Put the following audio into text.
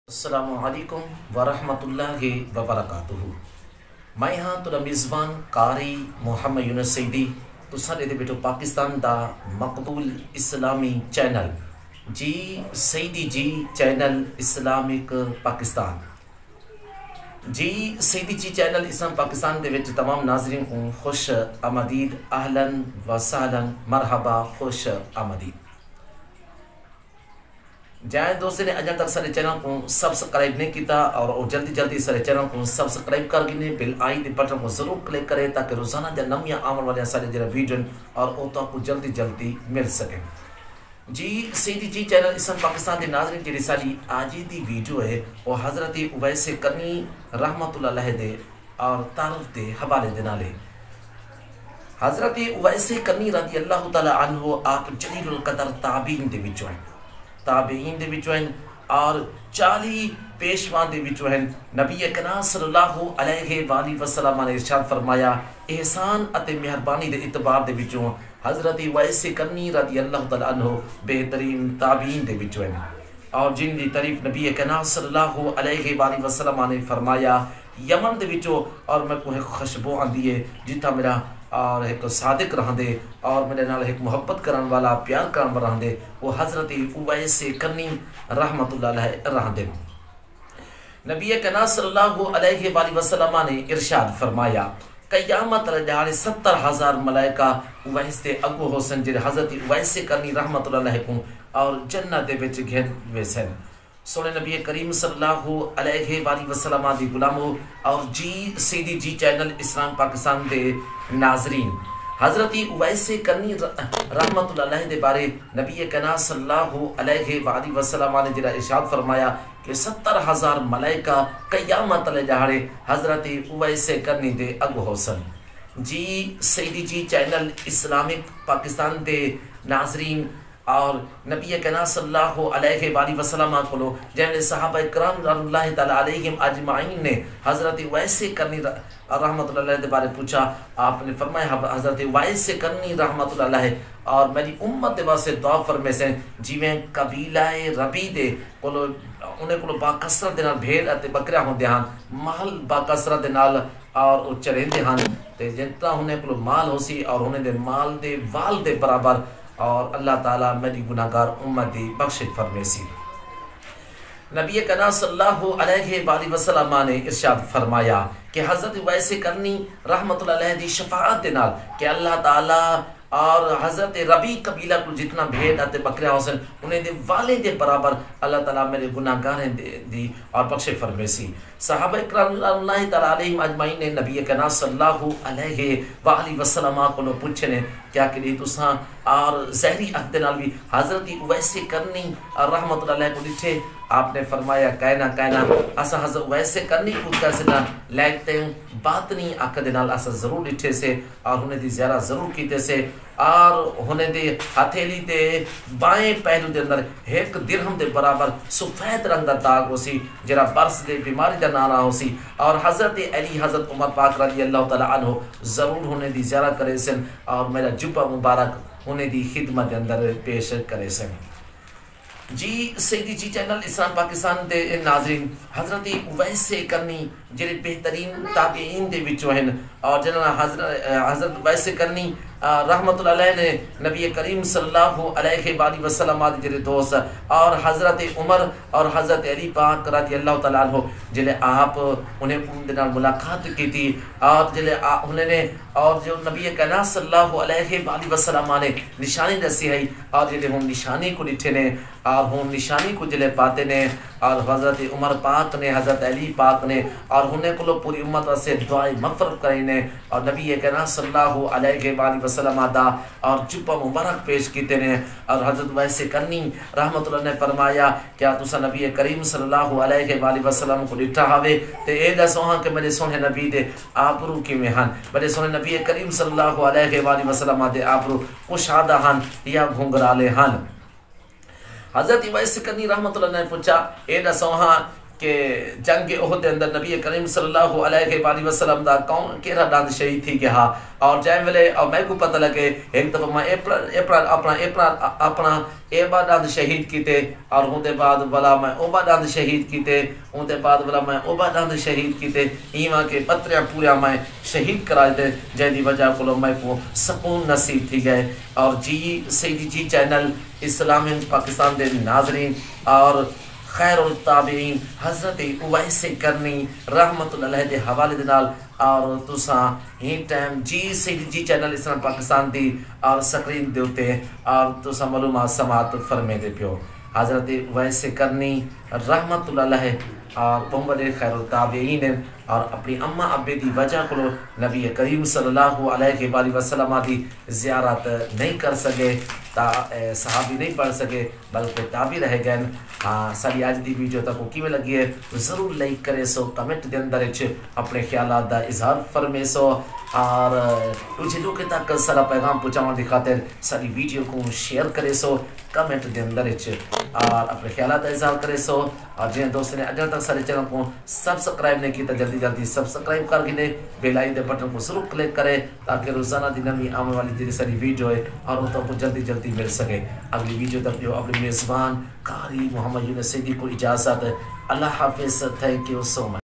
السلام علیکم ورحمۃ اللہ وبرکاتہ۔ میں ہاں تو میزبان قاری محمد یونس سعیدی تو سارے دے بیٹھو پاکستان دا مقبول اسلامی چینل جی سعیدی جی چینل اسلامک پاکستان جی سعیدی جی چینل اسلام پاکستان دے وچ تمام ناظرین کو خوش آمدید، اہلاً و سہلاً، مرحبا، خوش آمدید۔ جائیں دوستوں نے اجا تک سارے چینل کو سبسکرائب نہیں کیتا اور جلدی سارے چینل کو سبسکرائب کر گئے، بیل آئی دے بٹن کو ضرور کلک کرے تاکہ روزانہ جا نمیاں آمن والے سارے جڑا ویڈیو اور اوتاں کو جلدی مل سکے۔ جی سعیدی جی چینل اسلام پاکستان دے ناظرین جڑی ساری آج دی ویڈیو ہے وہ حضرت اویس قرنی رحمت اللہ علیہ دے اور تعارف دے حوالے دے نالے۔ حضرت اویس قرنی رضی اللہ تعالی عنہ آپ جلیل القدر تابعین دے وچوں ہیں، تابعین دے وچوں ہیں اور 40 پیشوان دے وچوں ہیں۔ نبی کریم صلی اللہ علیہ وآلہ وسلم نے ارشاد فرمایا، احسان اتے مہربانی دے اعتبار دے وچوں حضرت اویس قرنی رضی اللہ تعالی عنہ بہترین تابعین دے وچوں ہیں، اور جن دی تعریف نبی کریم صلی اللہ علیہ وآلہ وسلم نے فرمایا، یمن دے وچوں اور میں کو خوشبو آندی ہے جتھا میرا اور ایک صادق رہن دے اور میرے نال ایک محبت کرن والا پیار کرن والا رہن دے، وہ حضرت اویس قرنی رحمت اللہ علیہ رہن دے۔ نبی کریم صلی اللہ علیہ وآلہ وسلم نے ارشاد فرمایا، قیامت رجال 70,000 ملائکہ اویس دے اگو حسن جڑے حضرت اویس قرنی رحمت اللہ علیہ کو اور جنت دے وچ گھن ویسن۔ سونے نبی کریم صلی اللہ علیہ وآلہ وسلم دی غلامو اور جی سعیدی جی چینل اسلام پاکستان دے ناظرین، حضرت اویس قرنی رحمت اللہ علیہ دے بارے نبی کریم صلی اللہ علیہ وآلہ وسلم نے جڑا ارشاد فرمایا کہ 70,000 ملائکہ قیامت والے دہاڑے حضرت اویس قرنی دے اگو حسن۔ جی سعیدی جی چینل اسلامک پاکستان دے ناظرین اور نبی کریم صلی اللہ علیہ وآلہ وسلم کو جن صحابہ کرام رضی اللہ تعالی علیہم اجمعین نے حضرت اویس قرنی رحمت اللہ علیہ کے بارے پوچھا، آپ نے فرمایا حضرت اویس قرنی رحمت اللہ علیہ اور میری امت دے واسطے دعا فرمائے سے جویں قبیلہ ربی دے کولو انہیں کولو با کثرت دے نال بھیڑ اتے بکریاں ہوندے ہن، مال با کثرت دے نال اور او چریندے ہن تے جتنا انہیں کولو مال ہو سی اور انہیں دے مال دے وال دے برابر اور اللہ تعالیٰ میری گناہگار امت دی بخشش فرمائے سی۔ نبی کریم صلی اللہ علیہ وآلہ وسلم نے ارشاد فرمایا کہ حضرت اویس قرنی رحمت اللہ علیہ دی شفاعت دے نال کہ اللہ تعالیٰ اور حضرت ربی قبیلہ کو جتنا بھیڑ اتے بکریاں حسن انہیں دے والے دے برابر اللہ تعالیٰ میرے گناہگاریں دی اور بخشش فرمائے سی۔ صحابہ اکرام اللہ تعالیٰ علیہم اجمعین نے نبی کریم صلی اللہ علیہ وآلہ وسلم کو پوچھنے کیا کہ تساں اور زہری عہد نال بھی حضرت اویس قرنی رحمت اللہ علیہ کو ڈٹھے؟ آپ نے فرمایا کہنا اسا حضرت اویس قرنی کو کسنا لیکتے ہیں باطنی عقد نال اسا ضرور ڈٹھے سے اور انہیں دی زیارہ ضرور کیتے سے اور انہیں دے ہتھیلی دے بائیں پہلو دے اندر ایک درہم دے برابر سفید رنگ دا داغ ہو سی جرا برس دے بیماری دا نانا ہو سی، اور حضرت علی حضرت عمر پاک رضی اللہ تعالی عنہ ضرور انہیں دی زیارہ کرے سن اور میرا جبہ مبارک انہیں دی خدمت اندر پیش کرے سن۔ جی سعیدی جی چینل اسلام پاکستان دے ناظرین، حضرت اویس قرنی جڑے بہترین تابعین دے وچوں ہیں اور جنہاں حضرت اویس قرنی رحمت اللہ علیہ نے نبی کریم صلی اللہ علیہ وآلہ وسلم جڑے دوست اور حضرت عمر اور حضرت علی پاک رضی اللہ تعالیٰ عنہ جلے آپ انہیں دے نال ملاقات کی تھی اور جلے انہیں نے اور جو نبی کریم صلی اللہ علیہ وآلہ وسلم نے نشانی دسی ہے اور جلے ہم نشانی کو ڈٹھے نے اور ہم نشانی کو جلے پاتے نے اور حضرت عمر پاک نے حضرت علی پاک نے اور انہیں کو پوری امت سے دعائیں مغفرت کرنے اور نبی کریم صلی اللہ علیہ وآلہ وسلم دا اور جبہ مبارک پیش کیتے نے اور حضرت اویس قرنی رحمت اللہ نے فرمایا کیا تسا نبی کریم صلی اللہ علیہ وآلہ وسلم کو ڈٹھا ہوئے تے اے دسو ہاں کہ میرے سونے نبی دے آبرو کیویں ہن، میرے سونے نبی کریم صلی اللہ علیہ وآلہ وسلم دے آبرو کشادہ ہن یا گھنگرالے ہن؟ حضرت اویس قرنی رحمت اللہ نے پوچھا اے دسو ہاں کہ جنگ احد دے اندر نبی کریم صلی اللہ علیہ وآلہ وسلم دا کون کیڑا ڈاند شہید تھی گیا اور جائیں ویلے اور میں کو پتہ لگے ایک دفعہ میں اپنا ایبا ڈاند شہید کیتے اور ہوں دے بعد بلا میں اوبا ڈاند شہید کیتے ہوں دے بعد بلا میں اوبا ڈاند شہید کیتے ایواں کے پتریاں پوریا میں شہید کرا دے جائیں دی وجہ کو میں کو سکون نصیب تھی گئے اور جی سیدی جی چینل اسلامی پاکستان دے ناظرین اور خیر التابعین حضرت اویس قرنی رحمت اللہ علیہ دے حوالے دے نال اور تساں ہی ٹائم جی سیدی جی چینل اسلام پاکستان دی اور سکرین دے ہوتے اور تساں معلومات سماعت فرمے دے پیو حضرت اویس قرنی رحمت اللہ علیہ اور محمد خیر التابعین اور اپنی اماں ابے دی وجہ کو نبی کریم صلی اللہ علیہ وآلہ وسلم دی زیارت نہیں کر سکے صحابی نہیں پڑھ سکے بلکہ تابعی رہ گئے ہاں ساری آج دی ویڈیو تک کی میں لگی ہے ضرور لائک کرے سو کمنٹ دے اندر اپنے خیالات دا اظہار فرمے سو اور تجھے لوگ تک سارا پیغام پہنچاؤں دی خاطر ساری ویڈیو کو شیئر کرے سو کمنٹ دے اندر اور اپنے خیالات دا اظہار کرے سو اور جن دوست نے اجل تک سارے چینل کو سبسکرائب نہیں کیتا جلدی سبسکرائب کر کے بیل آئیکن دے بٹن کو ضرور کلک کرے تاکہ روزانہ دی نمی آنے والی جی ساری ویڈیو ہے اور وہ تو کو جلدی مل سکے اگلی ویڈیو تک جو اپنے میزبان قاری محمد یونس سیدی کو اجازت اللہ حافظ تھینک یو سو مچ